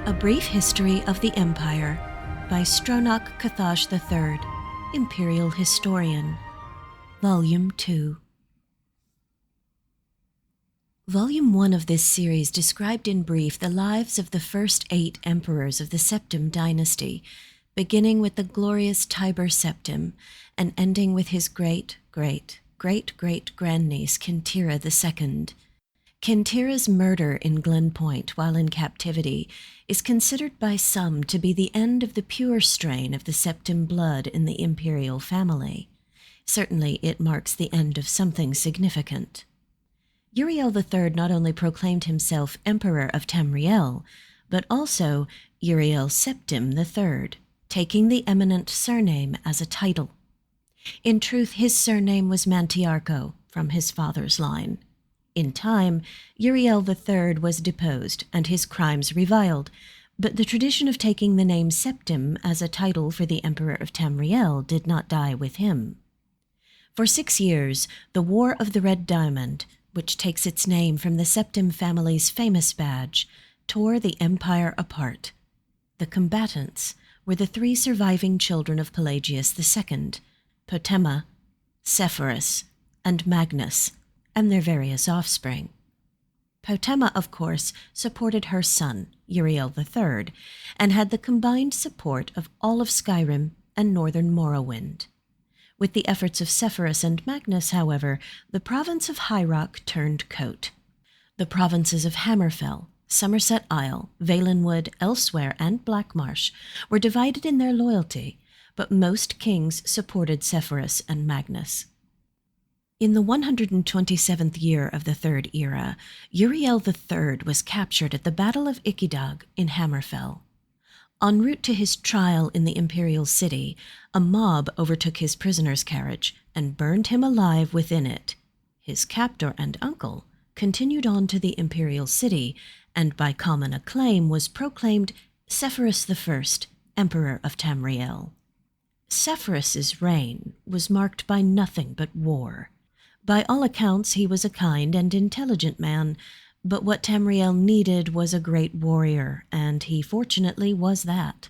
A Brief History of the Empire by Stronach III, Imperial Historian, Volume 2. Volume 1 of this series described in brief the lives of the first 8 emperors of the Septim dynasty, beginning with the glorious Tiber Septim and ending with his great-great-great-great-grandniece Kintira II. Kintira's murder in Glen Point while in captivity is considered by some to be the end of the pure strain of the Septim blood in the Imperial family. Certainly it marks the end of something significant. Uriel III not only proclaimed himself Emperor of Tamriel, but also Uriel Septim III, taking the eminent surname as a title. In truth, his surname was Mantiarco, from his father's line. In time, Uriel III was deposed and his crimes reviled, but the tradition of taking the name Septim as a title for the Emperor of Tamriel did not die with him. For 6 years, the War of the Red Diamond, which takes its name from the Septim family's famous badge, tore the empire apart. The combatants were the 3 surviving children of Pelagius II, Potema, Sepphoris, and Magnus, and their various offspring. Potema, of course, supported her son, Uriel III, and had the combined support of all of Skyrim and northern Morrowind. With the efforts of Sepphoris and Magnus, however, the province of High Rock turned coat. The provinces of Hammerfell, Somerset Isle, Valenwood, Elsewhere, and Blackmarsh were divided in their loyalty, but most kings supported Sepphoris and Magnus. In the 127th year of the Third Era, Uriel III was captured at the Battle of Ikidag in Hammerfell. En route to his trial in the Imperial city, a mob overtook his prisoner's carriage and burned him alive within it. His captor and uncle continued on to the Imperial city, and by common acclaim was proclaimed Sepphoris I, Emperor of Tamriel. Sepphoris's reign was marked by nothing but war. By all accounts, he was a kind and intelligent man, but what Tamriel needed was a great warrior, and he fortunately was that.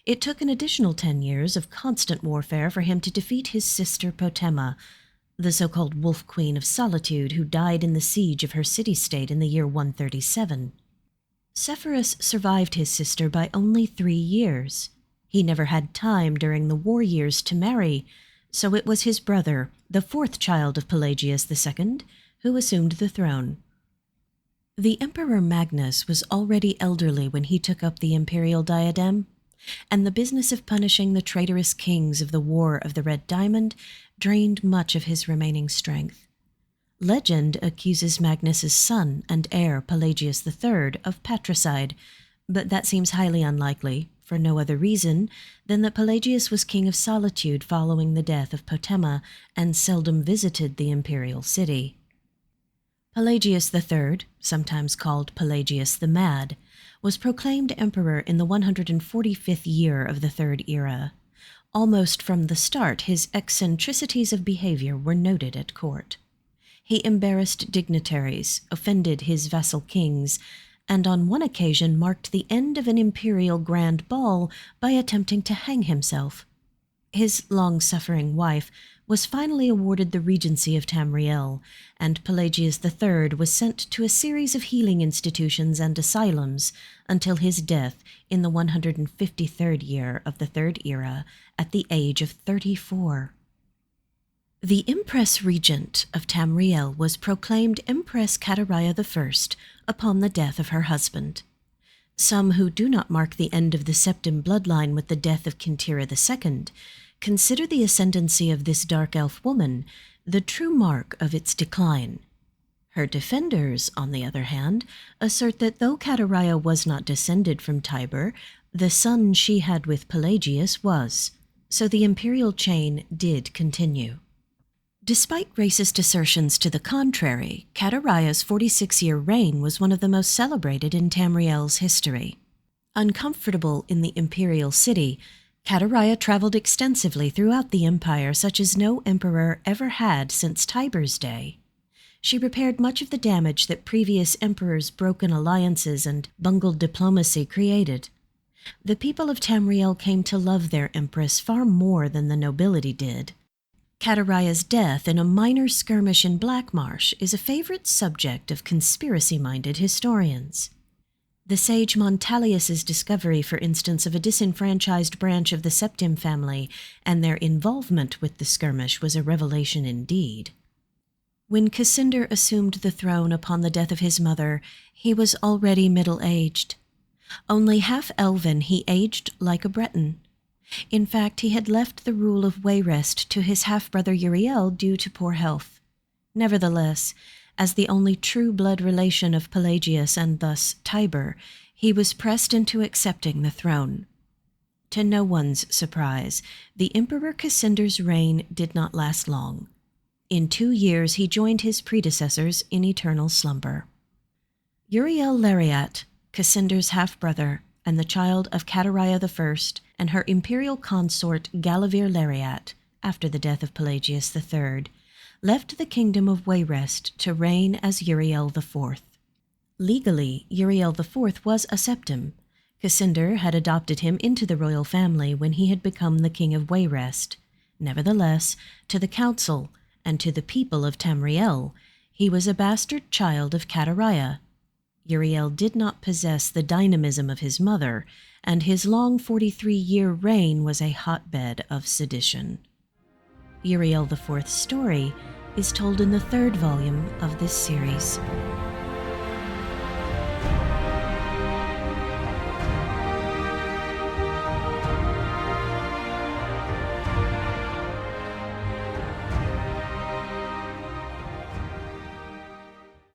It took an additional 10 years of constant warfare for him to defeat his sister Potema, the so-called Wolf Queen of Solitude, who died in the siege of her city-state in the year 137. Sepphoris survived his sister by only 3 years. He never had time during the war years to marry, so it was his brother, the 4th child of Pelagius II, who assumed the throne. The Emperor Magnus was already elderly when he took up the imperial diadem, and the business of punishing the traitorous kings of the War of the Red Diamond drained much of his remaining strength. Legend accuses Magnus's son and heir Pelagius III of patricide, but that seems highly unlikely, for no other reason than that Pelagius was king of Solitude following the death of Potema and seldom visited the imperial city. Pelagius III, sometimes called Pelagius the Mad, was proclaimed emperor in the 145th year of the Third Era. Almost from the start, his eccentricities of behavior were noted at court. He embarrassed dignitaries, offended his vassal kings, and on one occasion marked the end of an imperial grand ball by attempting to hang himself. His long-suffering wife was finally awarded the regency of Tamriel, and Pelagius III was sent to a series of healing institutions and asylums until his death in the 153rd year of the Third Era at the age of 34. The Empress Regent of Tamriel was proclaimed Empress Kataraya I upon the death of her husband. Some who do not mark the end of the Septim bloodline with the death of Kintira II consider the ascendancy of this dark elf woman the true mark of its decline. Her defenders, on the other hand, assert that though Kataraya was not descended from Tiber, the son she had with Pelagius was, so the imperial chain did continue. Despite racist assertions to the contrary, Kataraya's 46-year reign was one of the most celebrated in Tamriel's history. Uncomfortable in the imperial city, Kataraya traveled extensively throughout the empire, such as no emperor ever had since Tiber's day. She repaired much of the damage that previous emperors' broken alliances and bungled diplomacy created. The people of Tamriel came to love their empress far more than the nobility did. Cataraya's death in a minor skirmish in Blackmarsh is a favorite subject of conspiracy-minded historians. The sage Montalius's discovery, for instance, of a disenfranchised branch of the Septim family and their involvement with the skirmish was a revelation indeed. When Cassander assumed the throne upon the death of his mother, he was already middle-aged. Only half-elven, he aged like a Breton. In fact, he had left the rule of Wayrest to his half-brother Uriel due to poor health. Nevertheless, as the only true blood relation of Pelagius and thus Tiber, he was pressed into accepting the throne. To no one's surprise, the Emperor Cassander's reign did not last long. In 2 years he joined his predecessors in eternal slumber. Uriel IV, Cassander's half-brother, and the child of Cataraya I and her imperial consort Galavir Lariat, after the death of Pelagius III, left the kingdom of Wayrest to reign as Uriel IV. Legally, Uriel IV was a septim. Cassander had adopted him into the royal family when he had become the king of Wayrest. Nevertheless, to the council and to the people of Tamriel, he was a bastard child of Cataraya. Uriel did not possess the dynamism of his mother, and his long 43-year reign was a hotbed of sedition. Uriel IV's story is told in the 3rd volume of this series.